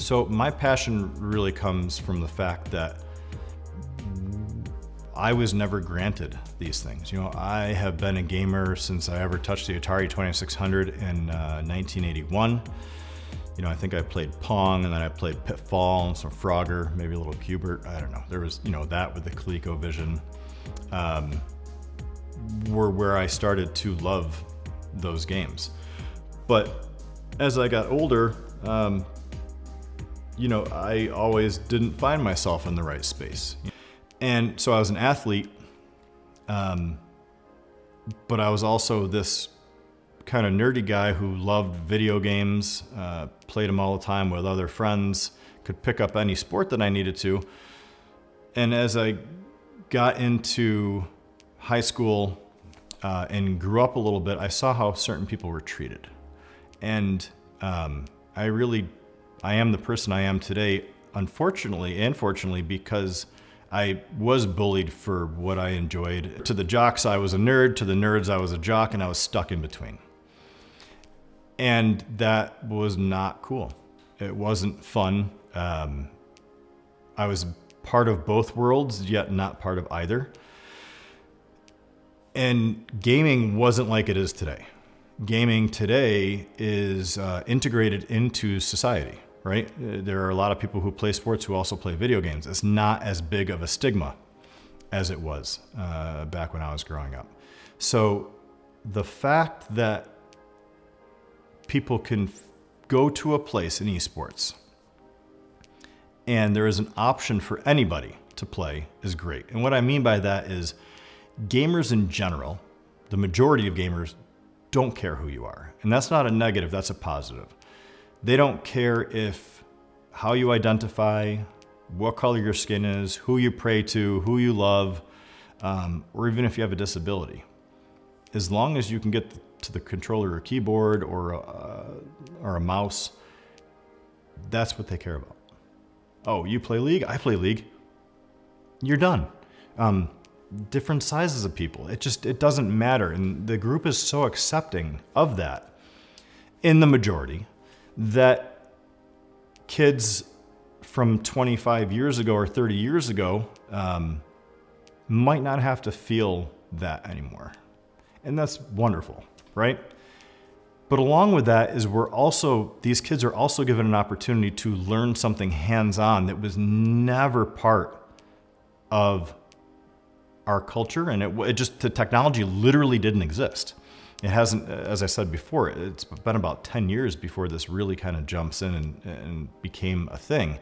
So my passion really comes from the fact that I was never granted these things. You know, I have been a gamer since I ever touched the Atari 2600 in 1981. You know, I think I played Pong, and then I played Pitfall and some Frogger, maybe a little Cubert. I don't know. There was, you know, that with the ColecoVision were where I started to love those games. But as I got older, you know, I always didn't find myself in the right space. And so I was an athlete, but I was also this kind of nerdy guy who loved video games, played them all the time with other friends, could pick up any sport that I needed to. And as I got into high school and grew up a little bit, I saw how certain people were treated. And I am the person I am today, unfortunately and fortunately, because I was bullied for what I enjoyed. To the jocks, I was a nerd. To the nerds, I was a jock, and I was stuck in between. And that was not cool. It wasn't fun. I was part of both worlds, yet not part of either. And gaming wasn't like it is today. Gaming today is integrated into society, right? There are a lot of people who play sports who also play video games. It's not as big of a stigma as it was back when I was growing up. So the fact that people can go to a place in esports and there is an option for anybody to play is great. And what I mean by that is gamers in general, the majority of gamers, don't care who you are. And that's not a negative, that's a positive. They don't care how you identify, what color your skin is, who you pray to, who you love, or even if you have a disability. As long as you can get to the controller or keyboard or a mouse, that's what they care about. Oh, you play League? I play League. You're done. Different sizes of people. It doesn't matter. And the group is so accepting of that in the majority that kids from 25 years ago or 30 years ago might not have to feel that anymore. And that's wonderful, right? But along with that is these kids are also given an opportunity to learn something hands-on that was never part of our culture, and the technology literally didn't exist. It hasn't, as I said before, it's been about 10 years before this really kind of jumps in and became a thing.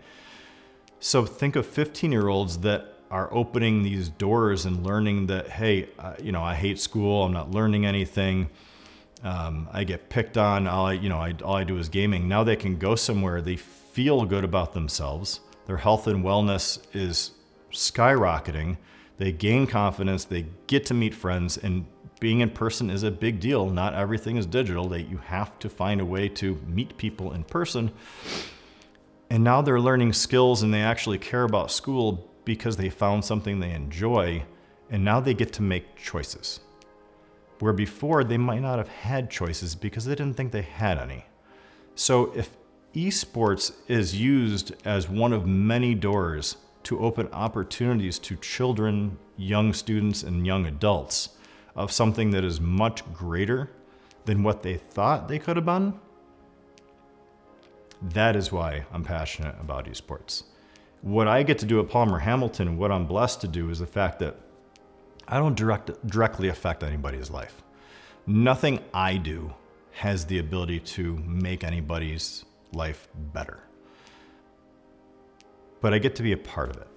So think of 15-year-olds that are opening these doors and learning that, hey, I hate school, I'm not learning anything, I get picked on, all I do is gaming. Now they can go somewhere, they feel good about themselves, their health and wellness is skyrocketing, they gain confidence, they get to meet friends, and being in person is a big deal. Not everything is digital. You have to find a way to meet people in person. And now they're learning skills and they actually care about school because they found something they enjoy, and now they get to make choices. Where before they might not have had choices because they didn't think they had any. So if esports is used as one of many doors to open opportunities to children, young students, and young adults of something that is much greater than what they thought they could have been, that is why I'm passionate about esports. What I get to do at Palmer Hamilton and what I'm blessed to do is the fact that I don't directly affect anybody's life. Nothing I do has the ability to make anybody's life better. But I get to be a part of it.